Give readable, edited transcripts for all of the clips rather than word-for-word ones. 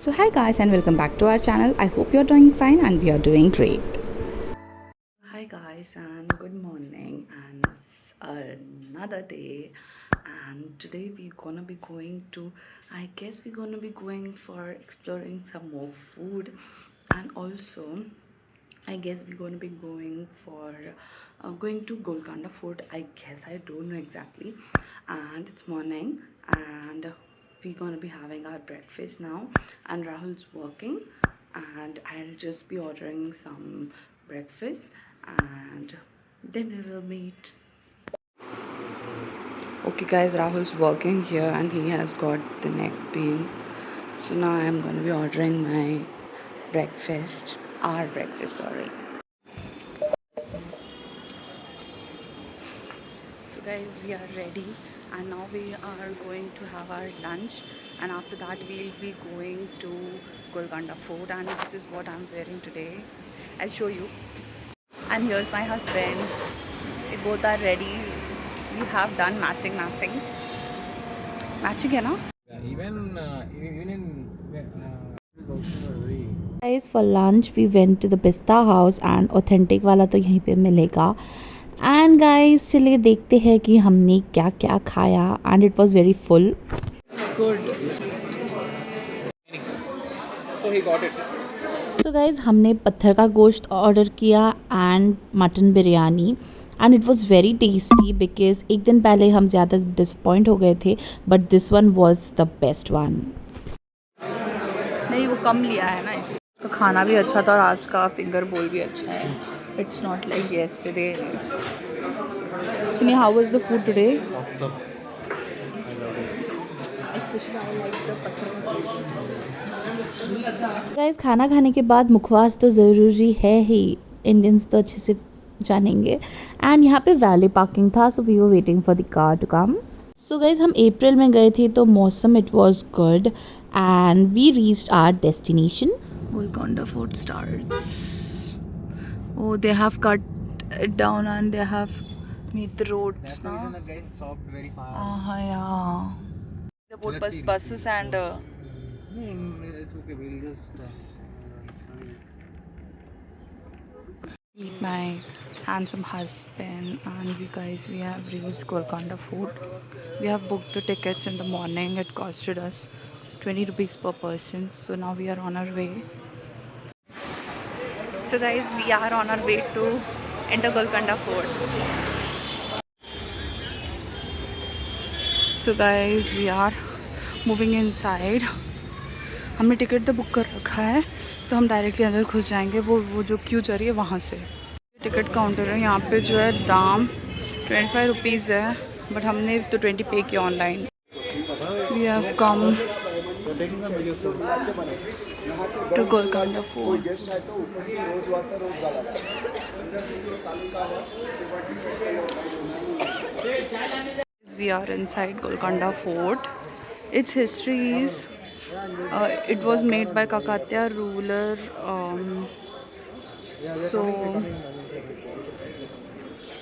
So hi guys and welcome back to our channel. I hope you're doing fine and we are doing great. Hi guys and good morning, and it's another day, and today we're gonna be going to, I guess we're gonna be going for exploring some more food, and also I guess we're going to be going for going to Golconda Fort. I guess I don't know exactly. And it's morning, and we're going to be having our breakfast now. And Rahul's working, and I'll just be ordering some breakfast, and then we will meet. Okay, guys, Rahul's working here, and he has got the neck pain. So now I'm going to be ordering my breakfast, our breakfast, sorry. So guys, we are ready, and now we are going to have our lunch, and after that we'll be going to Golconda Fort, and this is what I'm wearing today. I'll show you. And here's my husband. We both are ready. We have done matching. Matching है ना? Even in very. Guys, for lunch we went to the Pista House, and authentic वाला तो यहीं पे मिलेगा. And guys, चलिए देखते हैं कि हमने क्या क्या खाया, and it was very full. Good. So he got it. So guys, हमने पत्थर का गोश्त ऑर्डर किया and mutton biryani, and it was very tasty because एक दिन पहले हम ज़्यादा disappoint हो गए थे, but this one was the best one. नहीं, वो कम लिया है ना, तो खाना भी अच्छा था और आज का फिंगर बोल भी अच्छा है. It's not like yesterday. Sunny, how was the food today? Awesome. Especially I like the पत्थर का गोश्त. गाइस, खाना खाने के बाद मुखवास तो ज़रूरी है ही, इंडियंस तो अच्छे से जानेंगे. एंड यहाँ पे वैली पार्किंग था, so we were waiting for the car to come. So guys, हम अप्रैल में गए थे तो मौसम it was good, and we reached our destination. Golconda fort starts. Oh, they have cut it down and they have made the roads. That's the reason the guys stopped very fast. Yeah. The boat buses and No, it's okay. We'll just. meet my handsome husband, and we have reached Golconda Fort. We have booked the tickets in the morning. It costed us 20 rupees per person. So now we are on our way. So guys, we are on our way to enter Golconda Fort. So guys, we are moving inside. हमने ticket तो book कर रखा है, तो हम directly अंदर घुस जाएंगे. वो जो क्यू जा रही है वहाँ से. टिकट काउंटर है यहाँ पे, जो है दाम 25 रुपीज़ है, बट हमने तो 20 पे किया online. We have come to Golconda fort. We are inside Golconda Fort. Its history is it was made by Kakatiya ruler. So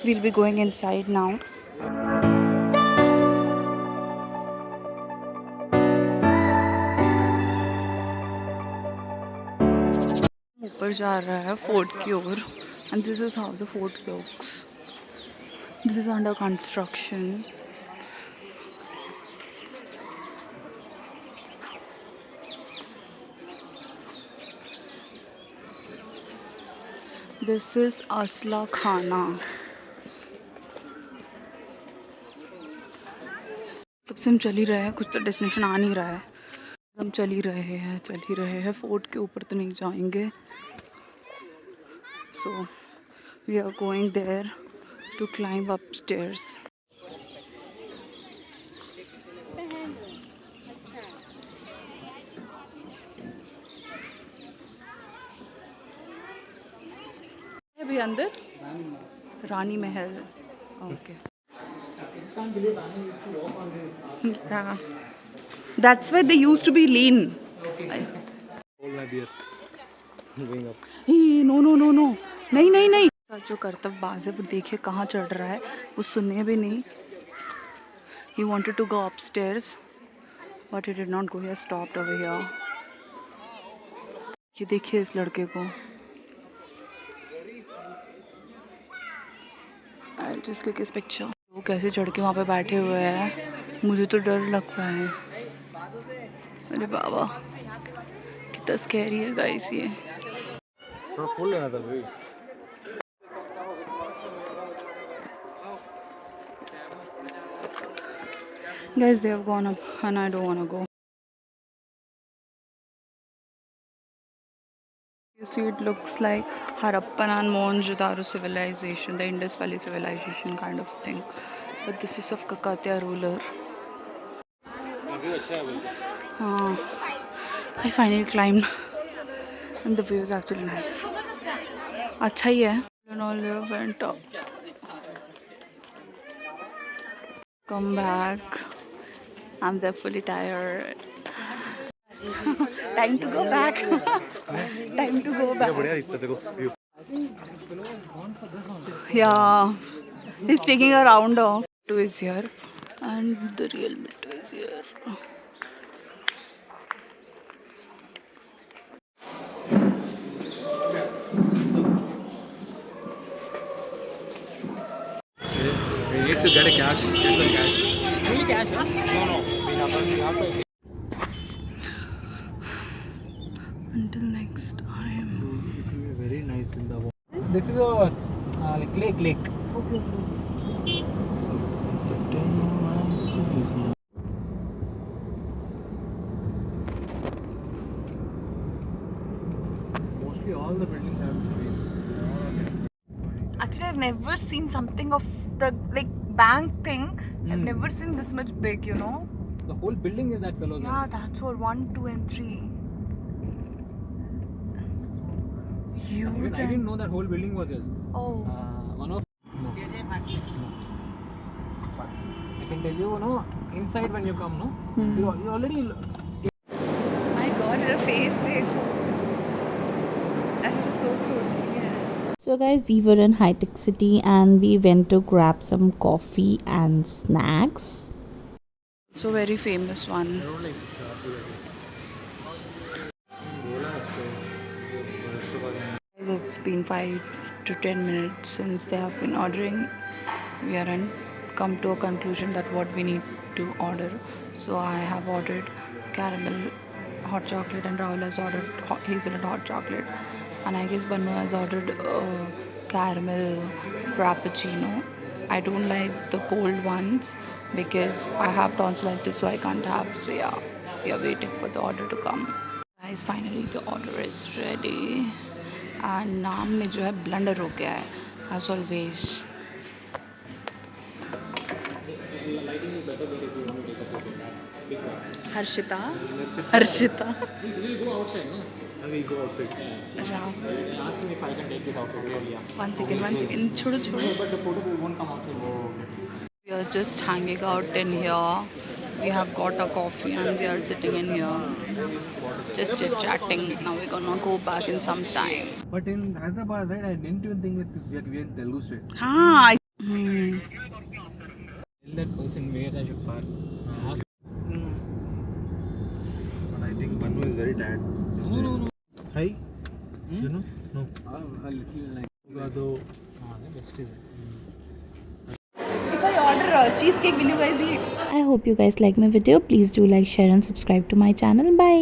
we'll be going inside now. ऊपर जा रहा है फोर्ट की ओर, and this is how the fort looks. This is under construction. This is Asla Khana. सबसे हम चल ही रहे हैं, कुछ तो डेस्टिनेशन आ नहीं रहा है. हम चल ही रहे हैं. फोर्ट के ऊपर तो नहीं जाएंगे. So we are going there to climb upstairs. अभी अंदर रानी महल. Okay. Yeah. That's why they used to be lean. Hold my beer. Going up. No no no no, नहीं. जो कर्तव्यबाज है वो देखिए कहाँ चढ़ रहा है, वो सुने भी नहीं. He wanted to go upstairs, but he did not go. He stopped over here. ये देखिए इस लड़के को. I'll just click his picture. वो कैसे चढ़ के वहाँ पे बैठे हुए हैं, मुझे तो डर लगता है. अरे बाबा कितना स्कैरी है गाइस ये. फुल लेना था भाई. Guys, they have gone up and I don't wanna go. You see, it looks like Harappan and Mohenjo-daro civilization, the Indus Valley civilization kind of thing. But this is of Kakatiya ruler. I finally climbed and the view is actually nice. अच्छा ही है. And all the way went up. Come back. I'm there fully tired. Time to go back. Time to go back. बढ़िया दिखता देखो view. Yeah, he's taking a round off. Two is here, and the real Bittu is here. We need to get a cash. Get the cash. Really cash? Huh? No. We have to. Until next time. It will be very nice in the. This is a lake. Okay. Mostly all the buildings have screens. Actually, I've never seen something of the like bank thing. I've Hmm. never seen this much big, you know. The whole building is that fellow's. Yeah, that's what 1, 2, and 3. Huge. I didn't know that whole building was his. Oh. One of. No. I can tell you, inside when you come, you already. My God, her face there. That was so cool. Yeah. So guys, we were in High Tech City and we went to grab some coffee and snacks. So very famous one. I don't like It's been 5 to 10 minutes since they have been ordering. We haven't come to a conclusion that what we need to order. So I have ordered caramel hot chocolate and Rahul has ordered hazelnut hot chocolate. And I guess Banu has ordered caramel frappuccino. I don't like the cold ones because I have tonsillitis, so I can't have. So yeah, we are waiting for the order to come. Guys, finally the order is ready. And नाम में जो है blunder हो गया है as always. Harshita. We'll go outside, no? We'll go outside. Ram. Ask him if I can take this outside. Yeah. One second. छोड़ो. But the photo won't come outside. We are just hanging out in here. We have got a coffee and we are sitting in here, just chit-chatting. Now we're gonna go back in some time. But in Hyderabad, right, I didn't even think that we are in Telugu state. Haan. Tell that person where I should park. Ask. But I think Banu is very tired. No. Hi? You know? No. A little like. Though. Best is. If I order cheesecake, will you guys eat? I hope you guys like my video. Please do like, share and subscribe to my channel. Bye.